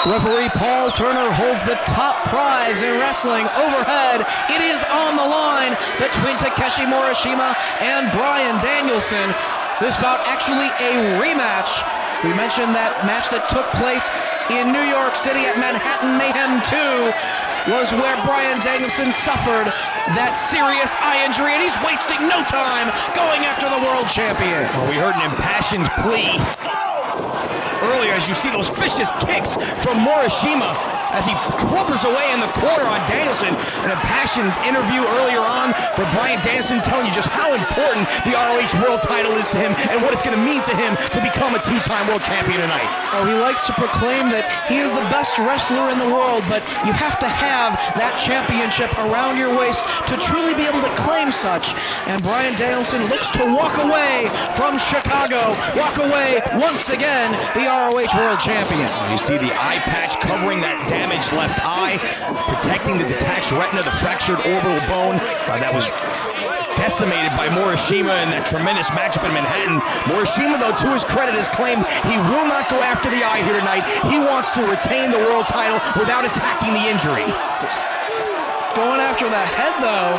Referee Paul Turner holds the top prize in wrestling overhead. It is on the line between Takeshi Morishima and Bryan Danielson. This bout actually a rematch. We mentioned that match that took place in New York City at Manhattan Mayhem 2 was where Bryan Danielson suffered that serious eye injury, and he's wasting no time going after the world champion. Well, we heard an impassioned plea earlier as you see those vicious kicks from Morishima as he clubbers away in the corner on Danielson. An impassioned interview earlier on for Bryan Danielson telling you just how important the ROH world title is to him and what it's going to mean to him to become a two-time world champion tonight. Oh, he likes to proclaim that he is the best wrestler in the world, but you have to have that championship around your waist to truly be able to claim such. And Bryan Danielson looks to walk away from Chicago, walk away once again the ROH world champion. You see the eye patch covering that damaged left eye, protecting the detached retina, the fractured orbital bone that was decimated by Morishima in that tremendous matchup in Manhattan. Morishima, though, to his credit, has claimed he will not go after the eye here tonight. He wants to retain the world title without attacking the injury. Just going after the head, though.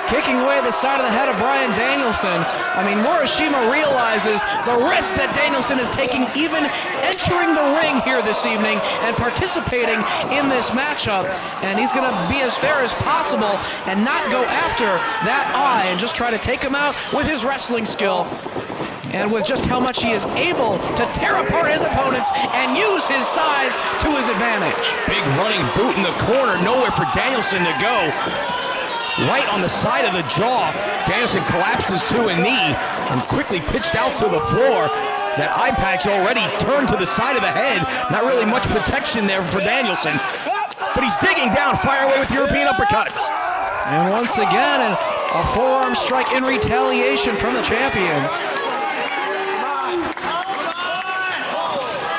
Kicking away the side of the head of Bryan Danielson. I mean, Morishima realizes the risk that Danielson is taking even entering the ring here this evening and participating in this matchup. And he's going to be as fair as possible and not go after that eye and just try to take him out with his wrestling skill and with just how much he is able to tear apart his opponents and use his size to his advantage. Big running boot in the corner, nowhere for Danielson to go. Right on the side of the jaw, Danielson collapses to a knee and quickly pitched out to the floor. That eye patch already turned to the side of the head. Not really much protection there for Danielson. But he's digging down, fire away with European uppercuts. And once again, a forearm strike in retaliation from the champion.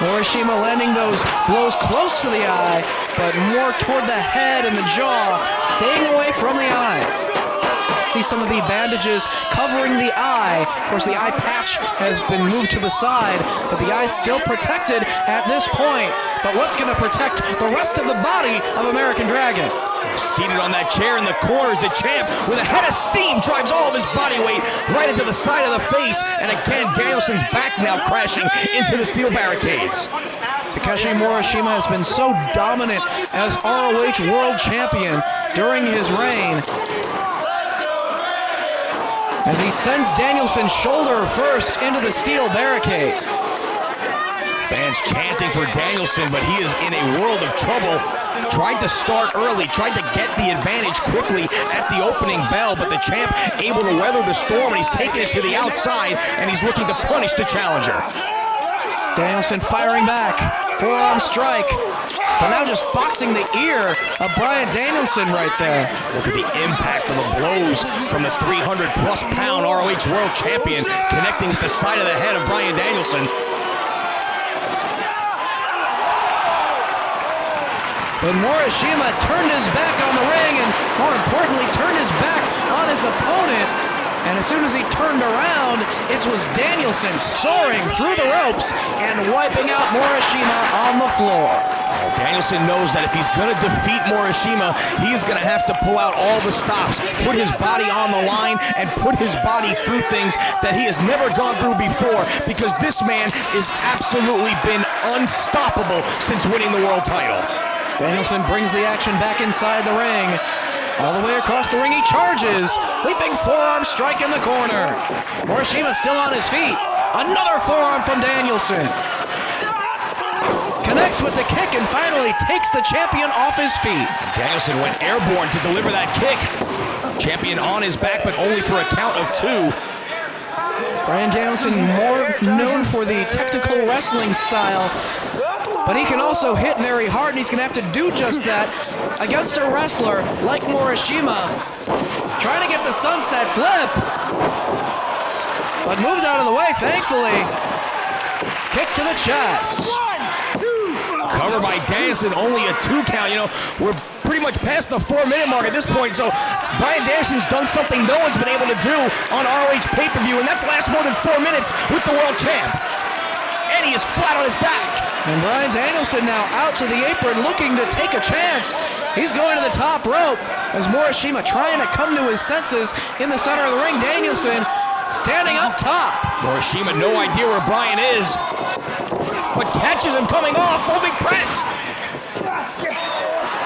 Morishima landing those blows close to the eye, but more toward the head and the jaw, staying away from the eye. See some of the bandages covering the eye. Of course, the eye patch has been moved to the side, but the eye's still protected at this point. But what's going to protect the rest of the body of American Dragon? Seated on that chair in the corner is the champ with a head of steam, drives all of his body weight right into the side of the face, and again Danielson's back now crashing into the steel barricades. Takeshi Morishima has been so dominant as ROH world champion during his reign, as he sends Danielson shoulder first into the steel barricade. Fans chanting for Danielson, but he is in a world of trouble. Tried to start early, tried to get the advantage quickly at the opening bell, but the champ able to weather the storm, and he's taking it to the outside, and he's looking to punish the challenger. Danielson firing back, forearm strike, but now just boxing the ear of Bryan Danielson right there. Look at the impact of the blows from the 300-plus pound ROH world champion connecting with the side of the head of Bryan Danielson. But Morishima turned his back on the ring and, more importantly, turned his back on his opponent. And as soon as he turned around, it was Danielson soaring through the ropes and wiping out Morishima on the floor. Danielson knows that if he's going to defeat Morishima, he is going to have to pull out all the stops, put his body on the line, and put his body through things that he has never gone through before, because this man has absolutely been unstoppable since winning the world title. Danielson brings the action back inside the ring. All the way across the ring he charges. Leaping forearm strike in the corner. Morishima still on his feet. Another forearm from Danielson. Connects with the kick and finally takes the champion off his feet. Danielson went airborne to deliver that kick. Champion on his back, but only for a count of 2. Bryan Danielson more known for the technical wrestling style, but he can also hit very hard, and he's going to have to do just that against a wrestler like Morishima. Trying to get the sunset flip, but moved out of the way, thankfully. Kick to the chest. Covered by Danielson, only a 2 count. You know, we're pretty much past the 4-minute mark at this point, so Bryan Danielson's done something no one's been able to do on ROH pay-per-view, and that's last more than 4 minutes with the world champ. And he is flat on his back. And Bryan Danielson now out to the apron looking to take a chance. He's going to the top rope as Morishima trying to come to his senses in the center of the ring. Danielson standing up top. Morishima, no idea where Bryan is, but catches him coming off, holding press.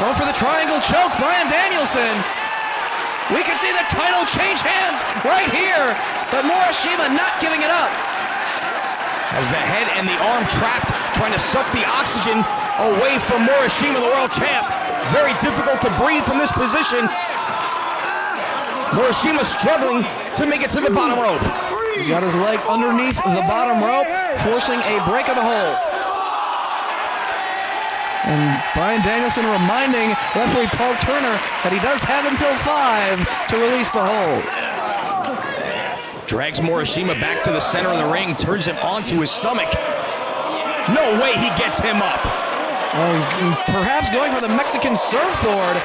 Going for the triangle choke, Bryan Danielson. We can see the title change hands right here, but Morishima not giving it up. As the head and the arm trapped, trying to suck the oxygen away from Morishima, the world champ. Very difficult to breathe from this position. Morishima struggling to make it to the bottom rope. He's got his leg underneath the bottom rope, forcing a break of the hold. And Bryan Danielson reminding referee Paul Turner that he does have until 5 to release the hold. Drags Morishima back to the center of the ring, turns him onto his stomach. No way he gets him up. Well, he's perhaps going for the Mexican surfboard.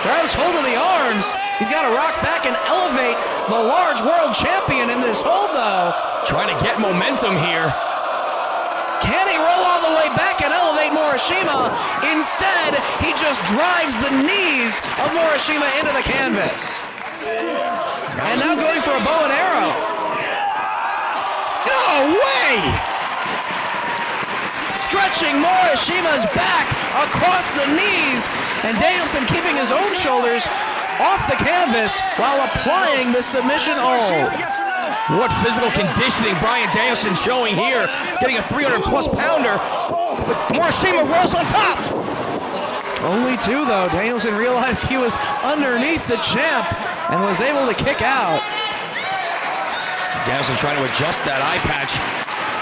Grabs hold of the arms. He's got to rock back and elevate the large world champion in this hold, though. Trying to get momentum here. Can he roll all the way back and elevate Morishima? Instead, he just drives the knees of Morishima into the canvas. And now going for a bow and arrow. No way! Stretching Morishima's back across the knees, and Danielson keeping his own shoulders off the canvas while applying the submission hold. What physical conditioning Bryan Danielson showing here, getting a 300-plus pounder. Morishima rolls on top. Only 2, though. Danielson realized he was underneath the champ and was able to kick out. Danielson trying to adjust that eye patch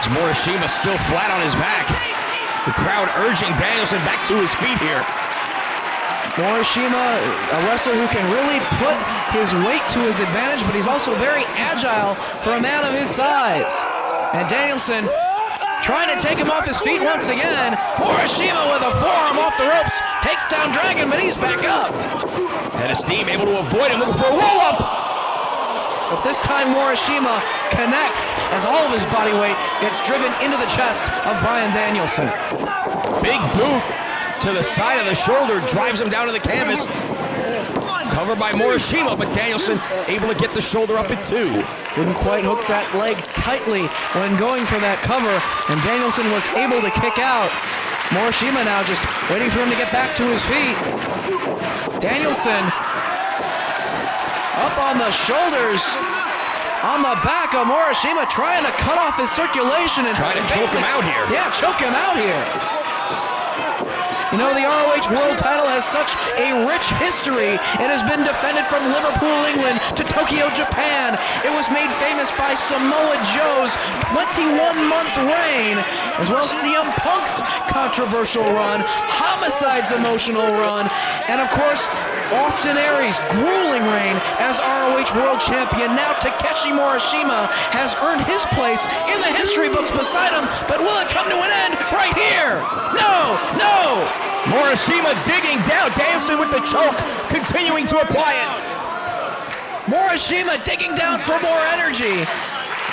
as Morishima still flat on his back. The crowd urging Danielson back to his feet here. Morishima, a wrestler who can really put his weight to his advantage, but he's also very agile for a man of his size. And Danielson trying to take him off his feet once again. Morishima with a forearm off the ropes, takes down Dragon, but he's back up. Head of steam, able to avoid him, looking for a roll-up. But this time Morishima connects as all of his body weight gets driven into the chest of Bryan Danielson. Big boot to the side of the shoulder, drives him down to the canvas. Covered by Morishima, but Danielson able to get the shoulder up at 2. Didn't quite hook that leg tightly when going for that cover, and Danielson was able to kick out. Morishima now just waiting for him to get back to his feet. Danielson up on the shoulders, on the back of Morishima, trying to cut off his circulation and trying to choke him out here. Yeah, choke him out here. You know, the ROH World title has such a rich history. It has been defended from Liverpool, England to Tokyo, Japan. It was made famous by Samoa Joe's 21-month reign, as well as CM Punk's controversial run, Homicide's emotional run, and of course, Austin Aries' grueling reign as ROH World Champion. Now Takeshi Morishima has earned his place in the history books beside him, but will it come to an end right here? No, no! Morishima digging down, Danielson with the choke, continuing to apply it. Morishima digging down for more energy.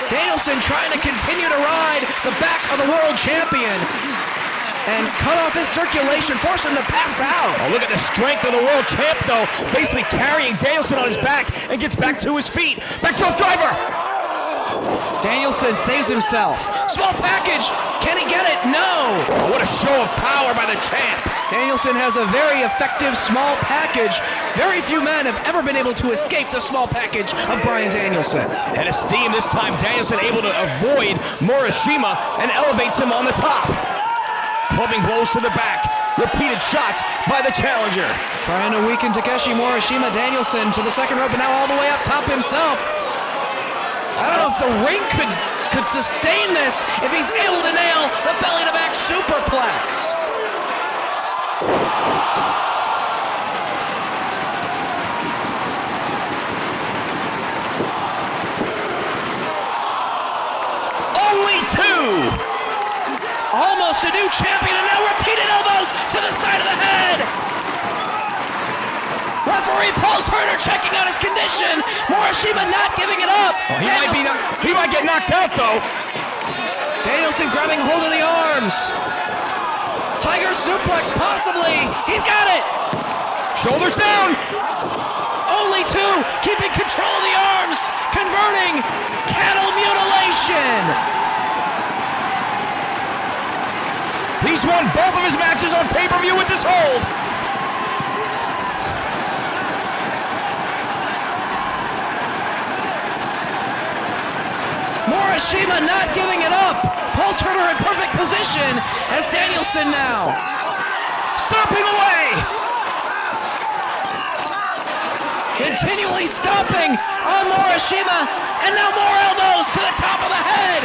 Danielson trying to continue to ride the back of the world champion and cut off his circulation, force him to pass out. Oh, look at the strength of the world champ, though, basically carrying Danielson on his back and gets back to his feet. Back rope driver. Danielson saves himself. Small package. Can he get it? No. Oh, what a show of power by the champ. Danielson has a very effective small package. Very few men have ever been able to escape the small package of Bryan Danielson. Head of steam this time. Danielson able to avoid Morishima and elevates him on the top. Clubbing blows to the back. Repeated shots by the challenger. Trying to weaken Takeshi Morishima. Danielson to the second rope and now all the way up top himself. I don't know if the ring could sustain this if he's able to nail the belly-to-back superplex. Only 2. Almost a new champion, and now repeated elbows to the side of the head. Referee Paul Turner checking out his condition. Morishima not giving it up. Well, he might get knocked out, though. Danielson grabbing hold of the arms. Tiger suplex, possibly. He's got it. Shoulders down. Only two, keeping control of the arms, converting cattle mutilation. He's won both of his matches on pay-per-view with this hold. Morishima not giving it up. Paul Turner in perfect position as Danielson now Stomping away. continually stomping on Morishima, and now more elbows to the top of the head.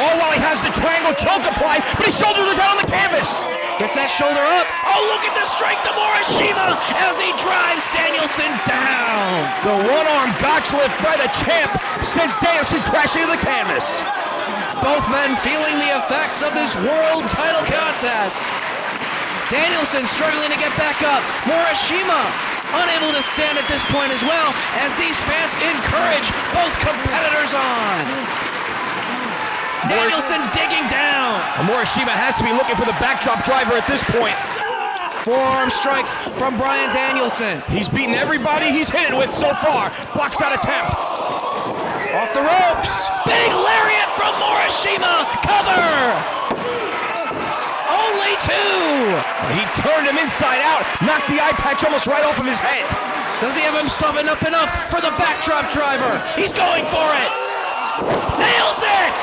All while he has the triangle choke apply, but his shoulders are down on the canvas. Gets that shoulder up. Oh, look at the strength of Morishima as he drives Danielson down. The one-arm gotch lift by the champ sends Danielson crashing to the canvas. Both men feeling the effects of this world title contest. Danielson struggling to get back up. Morishima unable to stand at this point as well, as these fans encourage both competitors on. Danielson digging down. Morishima has to be looking for the backdrop driver at this point. Forearm strikes from Bryan Danielson. He's beaten everybody he's hit it with so far. Blocks that attempt. Off the ropes. Big lariat from Morishima. Cover. Only two. He turned him inside out. Knocked the eye patch almost right off of his head. Does he have himself up enough for the backdrop driver? He's going for it. Nails it.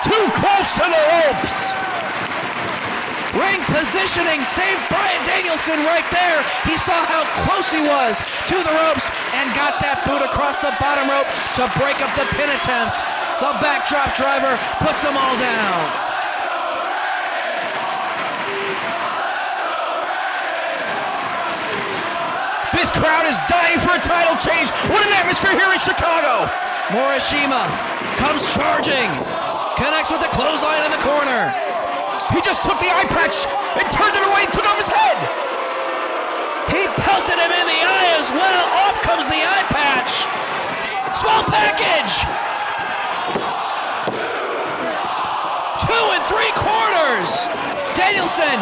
Too close to the ropes. Ring positioning saved Bryan Danielson right there. He saw how close he was to the ropes and got that boot across the bottom rope to break up the pin attempt. The backdrop driver puts them all down. This crowd is dying for a title change. What an atmosphere here in Chicago. Morishima comes charging. Connects with the clothesline in the corner. He just took the eye patch and turned it away and took off his head. He pelted him in the eye as well. Off comes the eye patch. Small package. 2 3/4. Danielson,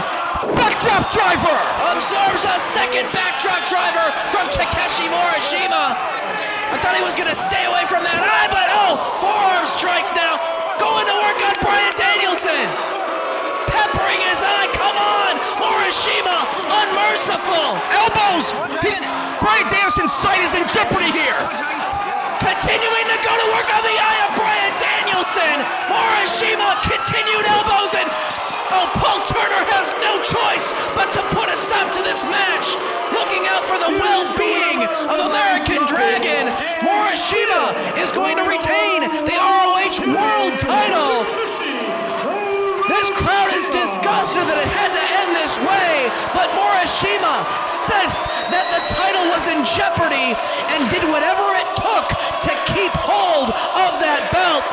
Backdrop driver. absorbs a second backdrop driver from Takeshi Morishima. I thought he was going to stay away from that eye, but forearm strikes now. Going to work on Bryan Danielson. Peppering his eye, come on! Morishima, unmerciful! Elbows! Bryan Danielson's sight is in jeopardy here. Continuing to go to work on the eye of Bryan Danielson. Morishima, continued elbows, and Paul Turner has no choice but to put a stop to this match. Looking out for the well-being of American Dragon, Morishima is going to retain the ROH World title. This crowd is disgusted that it had to end this way, but Morishima sensed that the title was in jeopardy and did whatever it took to keep hold of that belt.